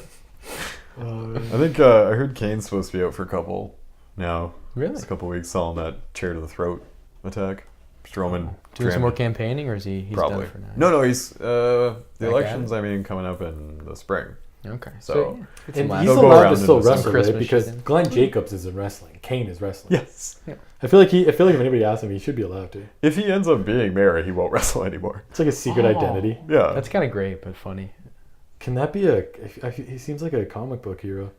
I think I heard Kane's supposed to be out for a couple now. Really? It's a couple weeks selling that chair to the throat attack. Strowman doing some more campaigning, or is he's probably done for now? No, he's the elections. Coming up in the spring. Okay, so and he's he's allowed to still wrestle, right? Because Glenn Jacobs is in wrestling. Kane is wrestling. Yes. Yeah. I feel like if anybody asks him, he should be allowed to. If he ends up being mayor, he won't wrestle anymore. It's like a secret identity. Yeah, that's kind of great, but funny. Can that be he seems like a comic book hero.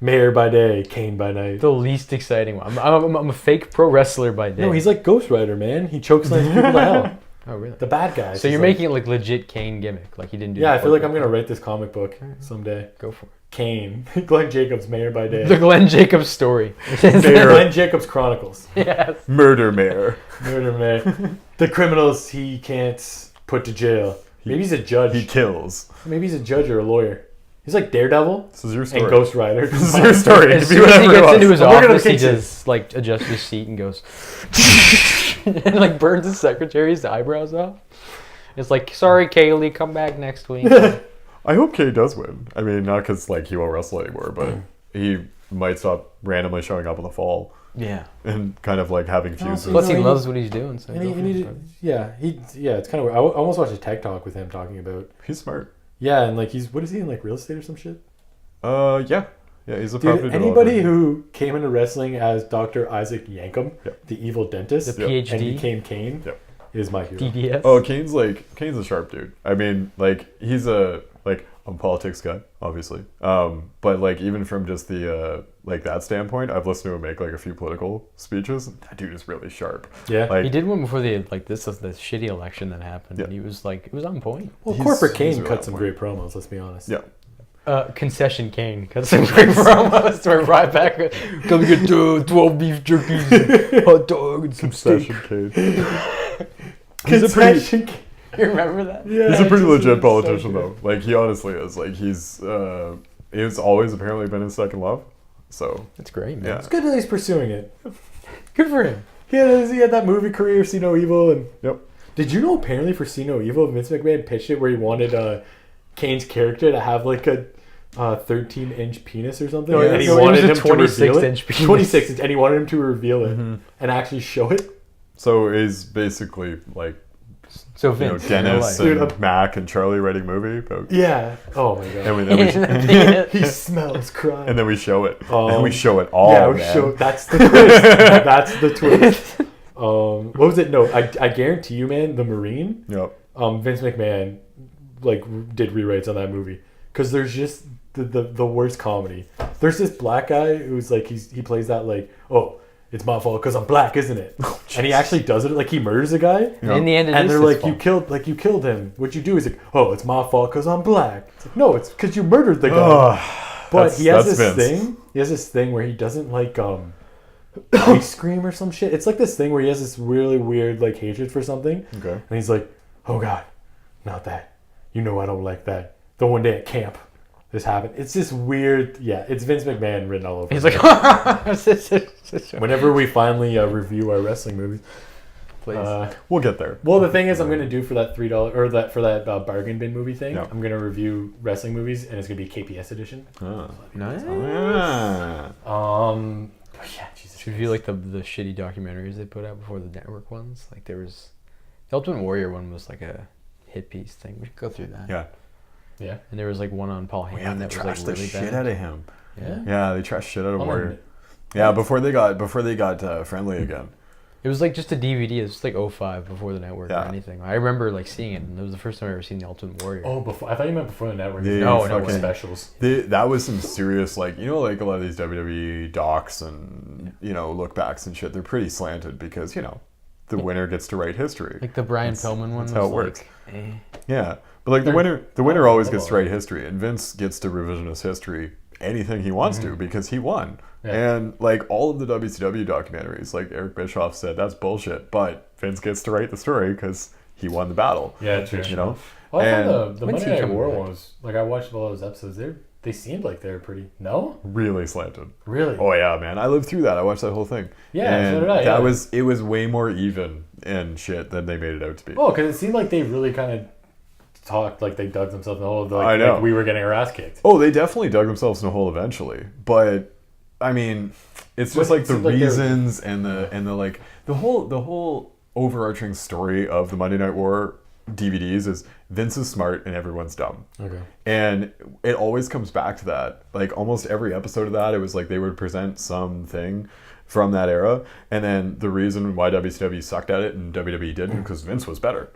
Mayor by day, Kane by night. The least exciting one. I'm a fake pro wrestler by day. No, he's like Ghost Rider, man. He chokeslams people to hell. Oh, really? The bad guy. So you're making it like legit Kane gimmick, like he didn't do. Yeah, I feel like I'm gonna write this comic book someday. Go for it. Kane, Glenn Jacobs, Mayor by day. The Glenn Jacobs story. Glenn Jacobs Chronicles. Yes. Murder Mayor. Murder Mayor. The criminals he can't put to jail. Maybe he's a judge. He kills. Maybe he's a judge or a lawyer. He's like Daredevil. This is your story. And Ghost Rider. This is your story. As soon as he gets into his office, he just like adjusts his seat and goes and like burns his secretary's eyebrows off. It's like, sorry, Kaylee, come back next week. I hope Kay does win. I mean, not because like he won't wrestle anymore, but he might stop randomly showing up in the fall. Yeah. And kind of like having feuds. Plus, he loves what he's doing. So it's kind of weird. I almost watched a tech talk with him talking about. He's smart. Yeah, and like what is he in, like real estate or some shit? Yeah, he's a property developer. Anybody who came into wrestling as Dr. Isaac Yankem, the evil dentist, the PhD, and became Kane, is my hero. DDS. Oh, Kane's a sharp dude. I mean, like he's a politics guy, obviously. But like even from just the like that standpoint, I've listened to him make like a few political speeches. That dude is really sharp. Yeah, like, he did one before the shitty election that happened. Yeah. And he was like, it was on point. Well, Corporate Kane really cut some great promos. Let's be honest. Yeah. Concession Kane cut some great promos. We're right back. Come get 12 beef jerkies, hot dog, and some Concession steak. Kane. Concession Kane. You remember that? Yeah, he's a pretty legit politician, though. Like, he honestly is. Like, he's always apparently been his second love. So that's great, man. Yeah. It's good that he's pursuing it. Good for him. He had that movie career, See No Evil, and yep. Did you know apparently for See No Evil, Vince McMahon pitched it where he wanted Kane's character to have like a 13-inch penis or something, and he wanted him to reveal it. 26 inch, and he wanted him to reveal it and actually show it. So he's basically like. So Vince, Dennis and Mac and Charlie writing movie about Oh my god. And he smells crime. And then we show it. And we show it all. Yeah, we show. That's the twist. That's the twist. What was it? No, I guarantee you, man. The Marine. Yep. Vince McMahon, like, did rewrites on that movie because there's just the worst comedy. There's this black guy who's like he plays that like it's my fault because I'm black, isn't it? Oh, and he actually does it. Like, he murders a guy. And in the end, they're like, you killed him. What you do is like, it's my fault because I'm black. It's like, no, it's because you murdered the guy. But he has this thing. He has this thing where he doesn't like ice cream or some shit. It's like this thing where he has this really weird like hatred for something. Okay. And he's like, oh god, not that. You know I don't like that. The one day at camp, this happened. It's this weird, it's Vince McMahon written all over. He's like, whenever we finally review our wrestling movies. Please. We'll get there. Well, the thing is, I'm going to do for that $3 or for that bargain bin movie thing. Yeah. I'm going to review wrestling movies, and it's going to be a KPS edition. Oh, nice. Yeah, Jesus. Should review like the shitty documentaries they put out before the network ones. Like there was the Ultimate Warrior one was like a hit piece thing. We should go through that. Yeah. Yeah. And there was like one on Paul Heyman that was like really the shit bad. Out of him. Yeah. Yeah, they trashed shit out of Warrior. Yeah, before they got friendly again. It was like just a DVD. It was like 05 before the network or anything. I remember like seeing it, and it was the first time I ever seen the Ultimate Warrior. Oh, before I thought you meant before the network. No, specials. That was some serious, like, you know, like a lot of these WWE docs and look backs and shit. They're pretty slanted because the winner gets to write history. Like the Brian Pillman one. That's how it works. Yeah, but like the winner always gets to write history, and Vince gets to revisionist history anything he wants to because he won. Yeah. And like all of the WCW documentaries, like Eric Bischoff said, that's bullshit. But Vince gets to write the story because he won the battle. Yeah, true. Well, I thought the Monday Night War one was like I watched all those episodes. They seemed like they were pretty really slanted. Really? Oh yeah, man! I lived through that. I watched that whole thing. Yeah, and so did I. It was way more even and shit than they made it out to be. Oh, because it seemed like they really kind of talked like they dug themselves in the hole. I know. Like we were getting our ass kicked. Oh, they definitely dug themselves in a hole eventually, but I mean, it's just like the reasons and the whole overarching story of the Monday Night War DVDs is Vince is smart and everyone's dumb. Okay. And it always comes back to that. Like almost every episode of that, it was like they would present something from that era, and then the reason why WCW sucked at it and WWE didn't because Vince was better.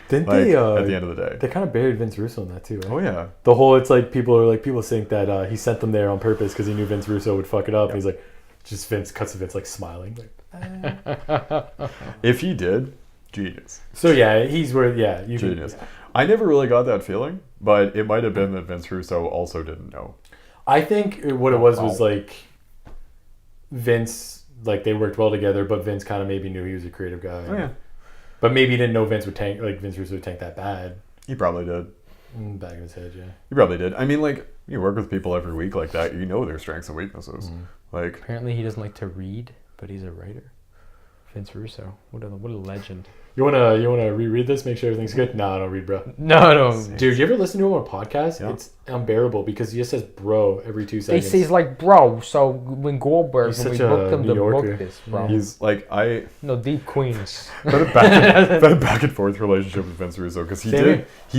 Didn't they? At the end of the day, they kind of buried Vince Russo in that too. Right? Oh yeah. The whole people think that he sent them there on purpose because he knew Vince Russo would fuck it up. Yeah. And he's like, just cuts to Vince like smiling. Like, if he did, genius. So yeah, he's where genius. I never really got that feeling, but it might have been that Vince Russo also didn't know. I think what it was like Vince, like they worked well together, but Vince kind of maybe knew he was a creative guy. Oh yeah. But maybe he didn't know Vince Russo would tank that bad. He probably did. Back in his head, yeah. He probably did. I mean, like, you work with people every week like that, you know their strengths and weaknesses. Mm. Like, apparently he doesn't like to read, but he's a writer. Vince Russo. What a legend. You wanna reread this? Make sure everything's good. No, I don't read, bro. No. Dude, you ever listen to him on a podcast? Yeah. It's unbearable because he just says "bro" every 2 seconds. He's like "bro." So when Goldberg, when we booked him to book this, bro. He's like deep Queens. But a back and forth relationship with Vince Russo because he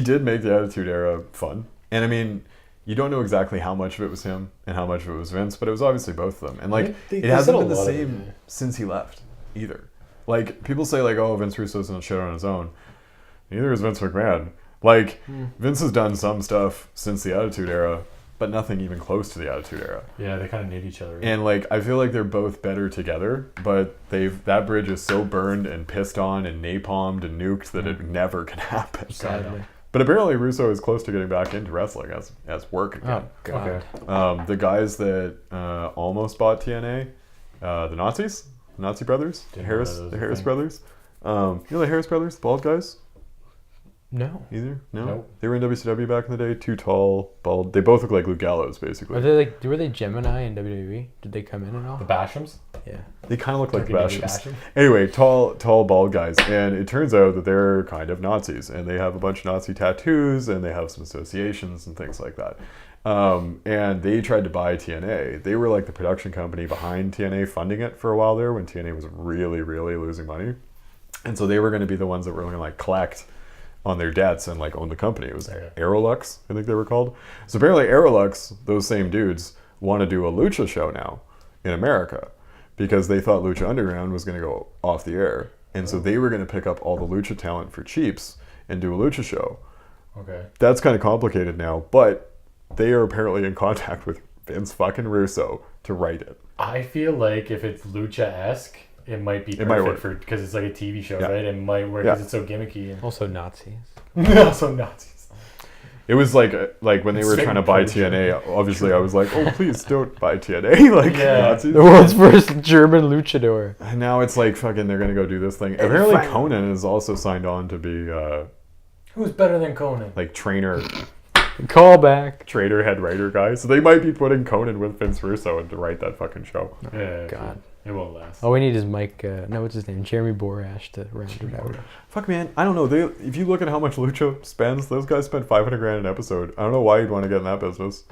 did make the Attitude Era fun, and I mean. You don't know exactly how much of it was him and how much of it was Vince, but it was obviously both of them. And like, it hasn't been the same since he left either. Like, people say like, oh, Vince Russo's done shit on his own. Neither is Vince McMahon. Like, Vince has done some stuff since the Attitude Era, but nothing even close to the Attitude Era. Yeah, they kind of need each other. Right? And like, I feel like they're both better together, but that bridge is so burned and pissed on and napalmed and nuked that it never can happen. Sadly. But apparently Russo is close to getting back into wrestling as work again. Oh, God. Okay. The guys that almost bought TNA, the Nazis, the Nazi brothers, the Harris brothers. You know the Harris brothers, the bald guys? No. Either? No? Nope. They were in WCW back in the day. Too tall, bald. They both look like Luke Gallows, basically. Were they Gemini in WWE? Did they come in and all? The Bashams? Yeah. They kind of look like the Bashams. Anyway, tall, bald guys. And it turns out that they're kind of Nazis. And they have a bunch of Nazi tattoos, and they have some associations and things like that. And they tried to buy TNA. They were like the production company behind TNA, funding it for a while there when TNA was really, really losing money. And so they were going to be the ones that were going to like collect on their debts and like own the company. It was Aerolux, I think they were called. So apparently Aerolux, those same dudes, want to do a lucha show now in America because they thought Lucha Underground was going to go off the air. And so they were going to pick up all the lucha talent for cheaps and do a lucha show. Okay. That's kind of complicated now, but they are apparently in contact with Vince fucking Russo to write it. I feel like if it's lucha-esque, it might be perfect for because it's like a TV show, right? It might work because it's so gimmicky. And... Also Nazis. Also Nazis. It was like when they were trying to buy TNA, obviously I was like, oh, please don't buy TNA. Like, Nazis. The world's first German luchador. And now it's like, fucking, they're going to go do this thing. Apparently Conan is also signed on to be... Who's better than Conan? Like, trainer Call back. Trader head writer guy. So they might be putting Conan with Vince Russo and to write that fucking show. Yeah, God. It won't last. All we need is Mike. No, what's his name? Jeremy Borash to round it out. Fuck, man. I don't know. If you look at how much Lucha spends, those guys spend $500,000 an episode. I don't know why you'd want to get in that business.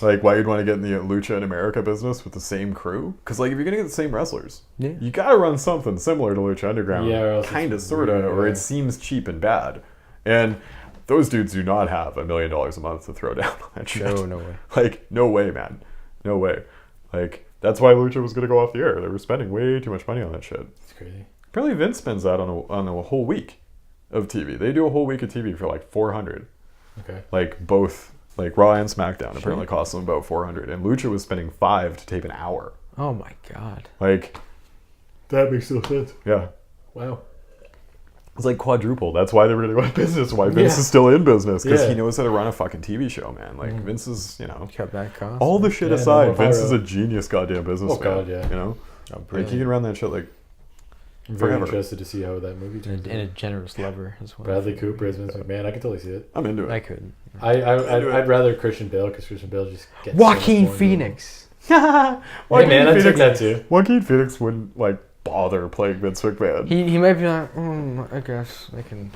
Like, why you'd want to get in the Lucha in America business with the same crew? Because, like, if you're going to get the same wrestlers, you got to run something similar to Lucha Underground. Yeah, kind of, sort of, or it seems cheap and bad. And those dudes do not have $1 million a month to throw down on that shit. No way. Like, no way, man. No way. Like, that's why Lucha was going to go off the air. They were spending way too much money on that shit. It's crazy. Apparently Vince spends that on a whole week of TV. They do a whole week of TV for like $400. Okay. Like both, like Raw and SmackDown apparently cost them about $400. And Lucha was spending $5 to tape an hour. Oh my god. Like, that makes no sense. Yeah. Wow. It's like quadruple. That's why they were going to go out of business. Why Vince is still in business. Because he knows how to run a fucking TV show, man. Like, Vince is, cut back costs. all the shit aside, Vince is a genius goddamn businessman. Oh, God, yeah. You know? Like, he can run that shit, like, I'm forever. very interested to see how that movie turns out. And a generous lover as well. Bradley Cooper as Vince McMahon. I can totally see it. I'm into it. I couldn't. I'd rather Christian Bale, because Christian Bale just gets Joaquin so much more Phoenix. Hey, man, I'd take that too. Joaquin Phoenix wouldn't, like, bother playing Vince McMahon. He might be like, I guess I can.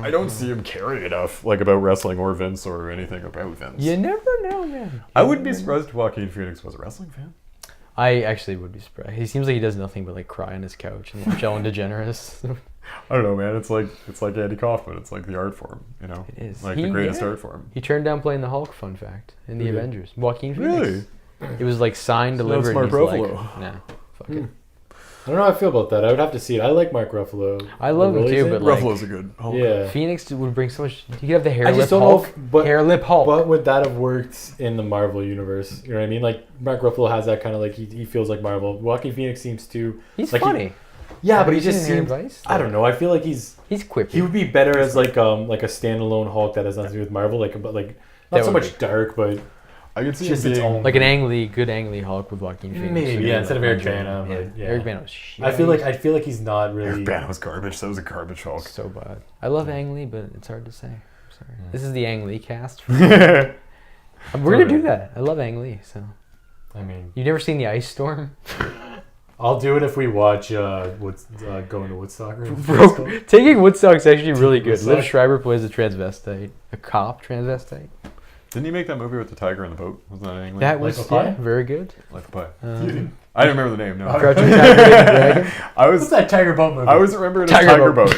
I don't see him caring enough, like, about wrestling or Vince or anything about Vince. You never know, man. I wouldn't be surprised if Joaquin Phoenix was a wrestling fan. I actually would be surprised. He seems like he does nothing but like cry on his couch and watch Ellen DeGeneres. I don't know, man. It's like Andy Kaufman. It's like the art form, you know. It is like the greatest art form. He turned down playing the Hulk. Fun fact in the Avengers. Joaquin Phoenix. Really? It was like signed, delivered. Mark and he's like, Ruffalo. nah, fuck it. I don't know how I feel about that. I would have to see it. I like Mark Ruffalo. I love him too, but like, Ruffalo's a good Hulk. Yeah. Phoenix would bring so much. You could have the hair I lip just don't Hulk. know if, but, hair lip Hulk. But would that have worked in the Marvel universe? You know what I mean? Like, Mark Ruffalo has that kind of like, he feels like Marvel. Joaquin Phoenix seems to... He's like funny. But he just seems... I don't know. I feel like he's quippy. He would be better as like a standalone Hulk that has nothing to do with Marvel. Like not so much dark, but... I could see just him its own. Like an good Ang Lee Hulk with Joaquin Phoenix. Maybe, instead of Eric Bana. Eric Bana was shit. I feel like he's not really... Eric Bana was garbage. That was a garbage Hulk. So bad. I love Ang Lee, but it's hard to say. I'm sorry. This is the Ang Lee cast. We're gonna do that. I love Ang Lee, so... I mean... You've never seen The Ice Storm? I'll do it if we watch going to Woodstock. Bro, taking Woodstock's actually really good. Liv Schreiber plays a transvestite. A cop transvestite. Didn't he make that movie with the tiger in the boat? Wasn't that England? That was very good. Life of Pi. I didn't remember the name. No. Crouching Tiger, Hidden Dragon. What's that Tiger Boat movie? I was remembering Tiger Boat.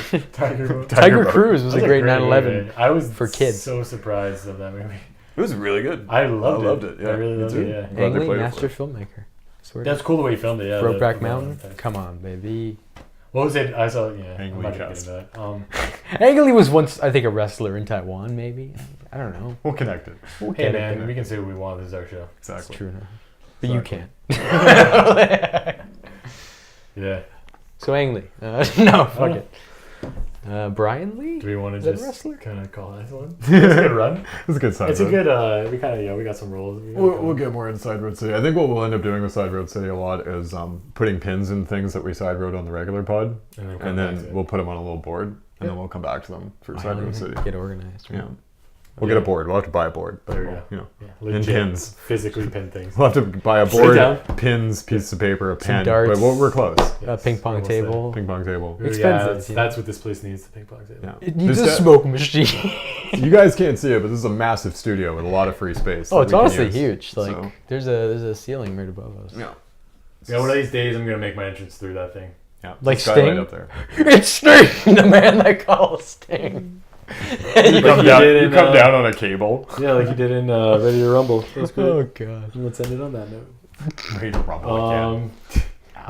Tiger Cruise was a great 9/11. I was for kids. So surprised of that movie. It was really good. I loved it. Yeah, I really loved it. Yeah. Ang Lee, master filmmaker. That's cool the way he filmed it. Yeah. Brokeback Mountain. Come on, baby. What was it? I saw. Yeah. Ang Lee cast. Ang Lee was once, I think, a wrestler in Taiwan. Maybe. I don't know. We'll connect it. Hey man, we can say what we want. This is our show. Exactly. It's true enough. But you can't. Yeah. So Ang Lee. No, fuck it. Brian Lee? Do we want to just kind of call that one? It's a good run. It's a good side. It's a good. We kind of we got some roles. We'll get more in SideRoad City. I think what we'll end up doing with SideRoad City a lot is putting pins in things that we SideRoad on the regular pod, and then we'll put them on a little board, and then we'll come back to them for SideRoad City. Get organized. Right? Yeah. We'll get a board. We'll have to buy a board. But there we go. Legit, and pins. Physically pin things. We'll have to buy a board, pieces, pieces of paper, a pen. Darts, but we're close. Ping pong table. Ping pong table. Expensive. That's what this place needs, the ping pong table. Yeah. It needs a smoke machine. You guys can't see it, but this is a massive studio with a lot of free space. Oh, it's honestly huge. Like, there's a ceiling right above us. Yeah. Yeah, one of these days I'm going to make my entrance through that thing. Yeah. Like Sting? Up there. It's Sting, the man they call Sting. You come down on a cable. Yeah, like you did in Ready to Rumble. That was good. Oh god. Let's end it on that note. Ready to Rumble again.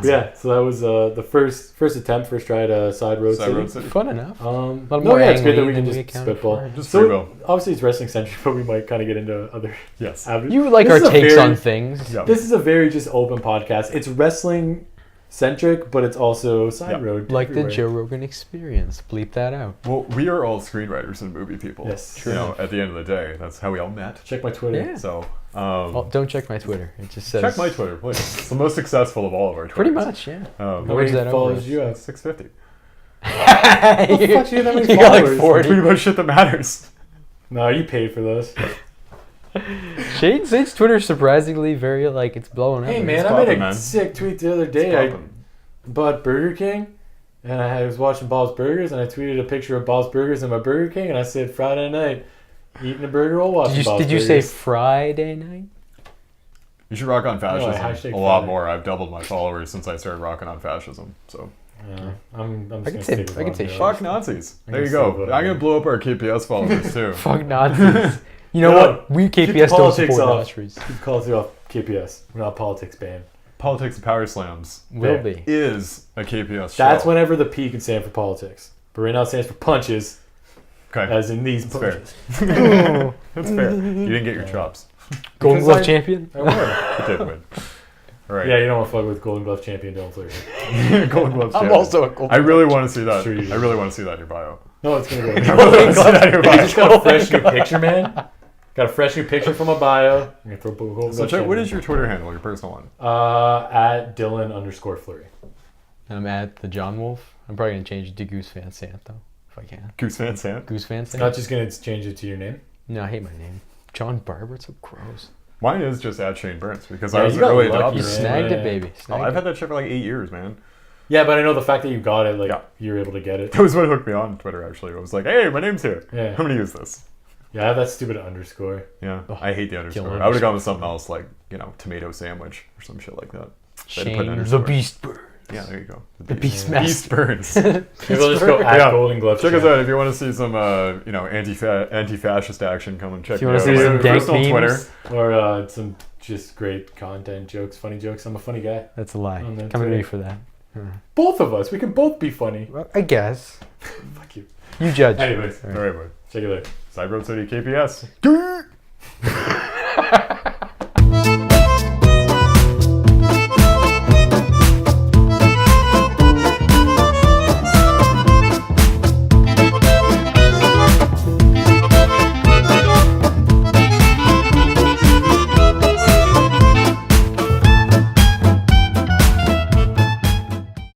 Yeah, so that was the first attempt, first try at SideRoad City. Fun enough. It's good that we can just spitball. Just so obviously it's wrestling centric, but we might kind of get into other avenues. You like our takes on things. Yeah. This is a very just open podcast. It's wrestling centric, but it's also SideRoad. Like everywhere. The Joe Rogan Experience. Bleep that out. Well, we are all screenwriters and movie people. Yes, true. You know, at the end of the day, that's how we all met. Check my Twitter. Yeah. So, don't check my Twitter. It just says. Check my Twitter, please. It's the most successful of all of our Twitters. Pretty much, yeah. How many followers you have? 650. What the fuck do you have that many you followers? Got like 40. Tweet about shit that matters. No, you paid for those. Shane's Twitter is surprisingly very like it's blowing up. Hey man, I made a sick tweet the other day. I bought Burger King, and I was watching Bob's Burgers, and I tweeted a picture of Bob's Burgers and my Burger King, and I said Friday night, eating a burger while watching Bob's Burgers. Did you say Friday night? You should rock on fascism a lot more. I've doubled my followers since I started rocking on fascism. So yeah, I'm I can say fuck Nazis. There you go. I'm gonna blow up our KPS followers too. Fuck Nazis. You know what? We KPS don't support Nazis. Keep politics off KPS. We're not politics banned. Politics and Power Slams will be is a KPS show. That's whenever the P can stand for politics. But right now it stands for punches. Okay. As in these punches. Fair. That's fair. You didn't get your chops. Golden Glove champion? I won. You did win. All right. Yeah, you don't want to fuck with Golden Glove champion Dylan Fleury. Golden Glove champion. I'm also a Golden Glove. I really want to see that. Sure I really want to see that in your bio. No, it's going to go. I really want to see that in your bio. I just got a fresh new picture, man. Got a fresh new picture from my bio. I'm gonna throw so check, what is your Twitter handle, your personal one? At Dylan_Fleury. I'm at the John Wolf. I'm probably gonna change it to Goose Fan Sant though, if I can. Goose Fan Sant? Goose Fan Sant. Not just gonna change it to your name? No, I hate my name. John Barber, it's so gross. Mine is just at Shane Burns because I was early adopter. You snagged it, baby. I've had that shit for like 8 years, man. Yeah, but I know the fact that you got it, you were able to get it. That was what hooked me on Twitter, actually. I was like, hey, my name's here. Yeah. I'm gonna use this. Yeah, I have that stupid underscore. Yeah, I hate the underscore. I would have gone with something else like, tomato sandwich or some shit like that. Shane the Beast Burns. Yeah, there you go. The Beast Master. Beast Burns. Maybe we'll just go at Golden Glove. Check us out if you want to see some, anti-fascist action. Come and check me out. If you want to see some dank memes? Twitter. Or some just great content, jokes, funny jokes. I'm a funny guy. That's a lie. Come to me for that. Both of us. We can both be funny. Well, I guess. Fuck you. You judge. Anyways. All right, bud. Check it out. SideRoad City KPS.